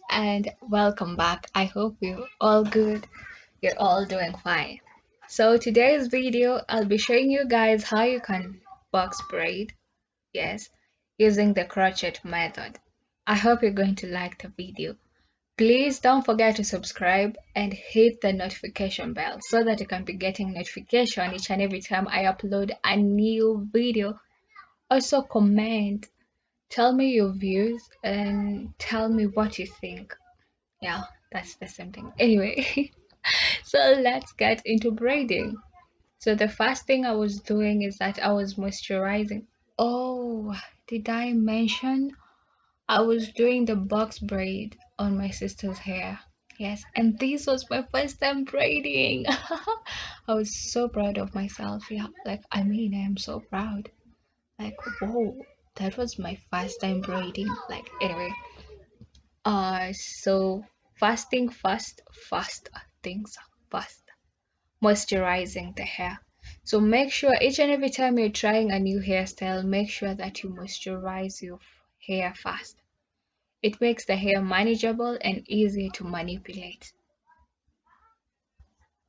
and welcome back. I hope you're all good. You're all doing fine. So today's video, I'll be showing you guys how you can box braid, yes, using the crochet method. I hope you're going to like the video. Please don't forget to subscribe and hit the notification bell so that you can be getting notification each and every time I upload a new video. Also comment, tell me your views and tell me what you think. Yeah, that's the same thing. Anyway, so let's get into braiding. So the first thing I was doing is that I was moisturizing. Oh, did I mention I was doing the box braid on my sister's hair? Yes, and this was my first time braiding. I was so proud of myself. Yeah, like I am so proud. Like, whoa, that was my first time braiding. Like, anyway, so fasting fast things fast, moisturizing the hair. So make sure each and every time you're trying a new hairstyle, make sure that you moisturize your hair fast. It makes the hair manageable and easy to manipulate.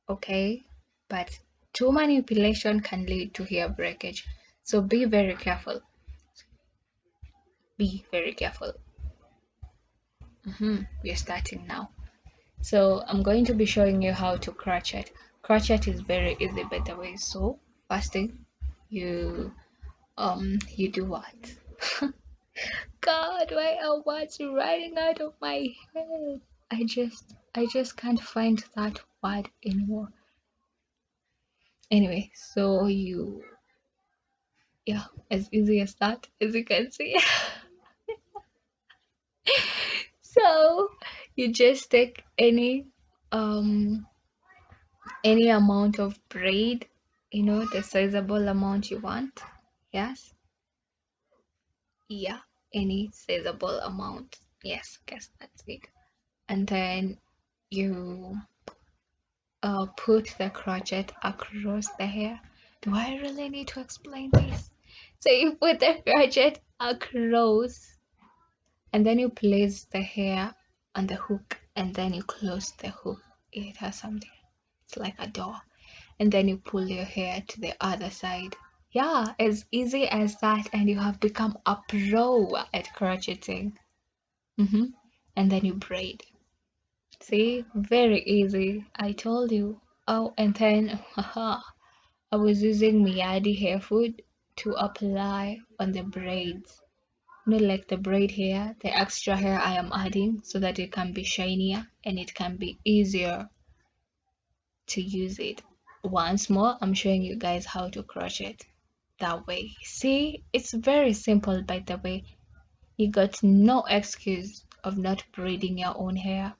Okay, but too manipulation can lead to hair breakage. So be very careful. Be very careful. We're starting now. So I'm going to be showing you how to crochet. Crochet is very easy by the way. So first thing you do what? God, why are words running out of my head? I just can't find that word anymore. Anyway, so yeah, as easy as that, as you can see. So you just take any amount of braid, the sizable amount you want. Yes, yeah, any sizable amount. Yes, guess that's it. And then you put the crochet across the hair. Do I really need to explain this? So you put the crochet across, and then you place the hair on the hook, and then you close the hook. It has something. It's like a door. And then you pull your hair to the other side. Yeah, as easy as that, and you have become a pro at crocheting. And then you braid. See, very easy. I told you. Oh, and then, haha, I was using Miyadi hair food to apply on the braids. Like the braid hair, the extra hair I am adding so that it can be shinier and it can be easier to use it. Once more, I'm showing you guys how to crochet that way. See, it's very simple by the way. You got no excuse of not braiding your own hair.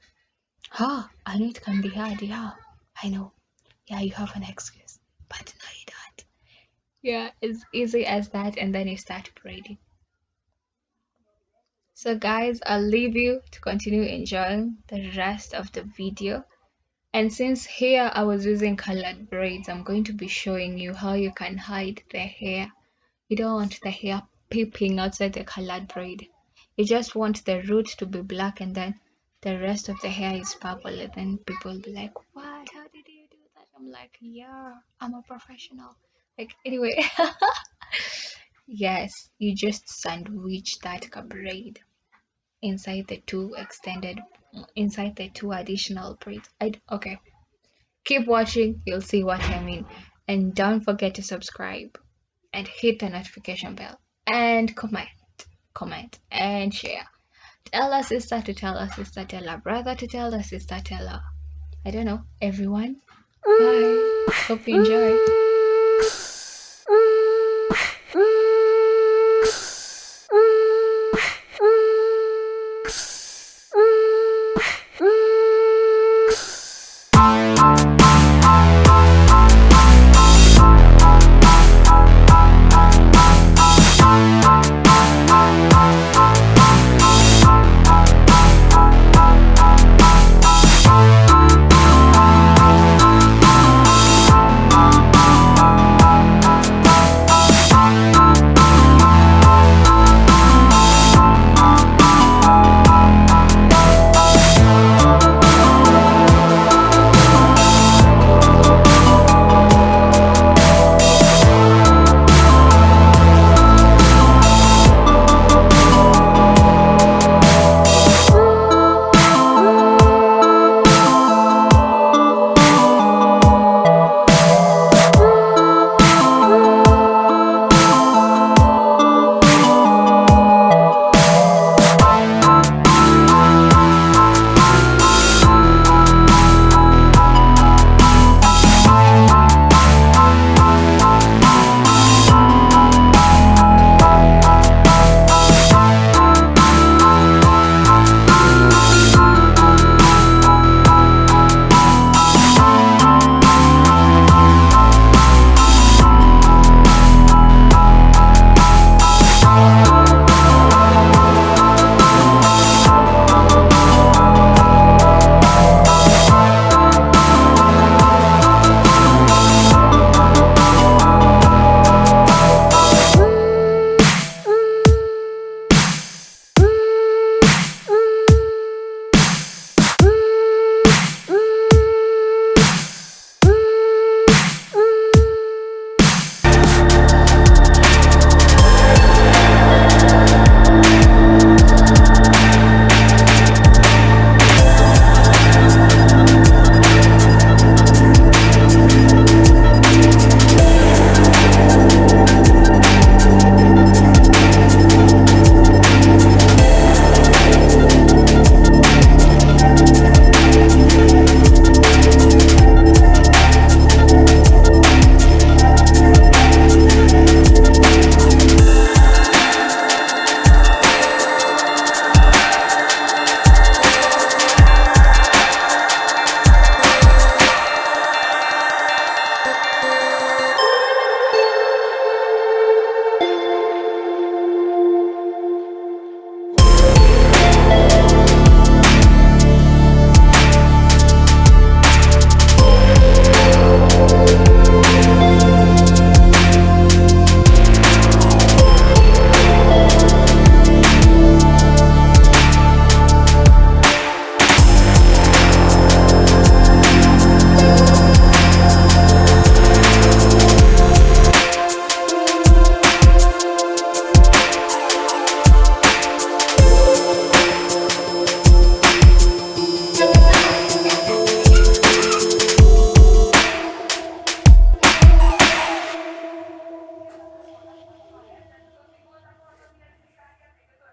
I know it can be hard, yeah. I know. Yeah, you have an excuse. But no, you don't. Yeah, it's easy as that, and then you start braiding. So guys, I'll leave you to continue enjoying the rest of the video. And since here I was using colored braids, I'm going to be showing you how you can hide the hair. You don't want the hair peeping outside the colored braid. You just want the root to be black and then the rest of the hair is purple, and then people will be like, what? How did you do that? I'm like, yeah, I'm a professional. Like, anyway. Yes, you just sandwich that braid inside the two additional braids. Okay, keep watching, you'll see what I mean. And don't forget to subscribe and hit the notification bell and comment and share. Tell a sister to tell a sister, tell a brother to tell a sister, tell a, I don't know, everyone. Bye. Hope you enjoy.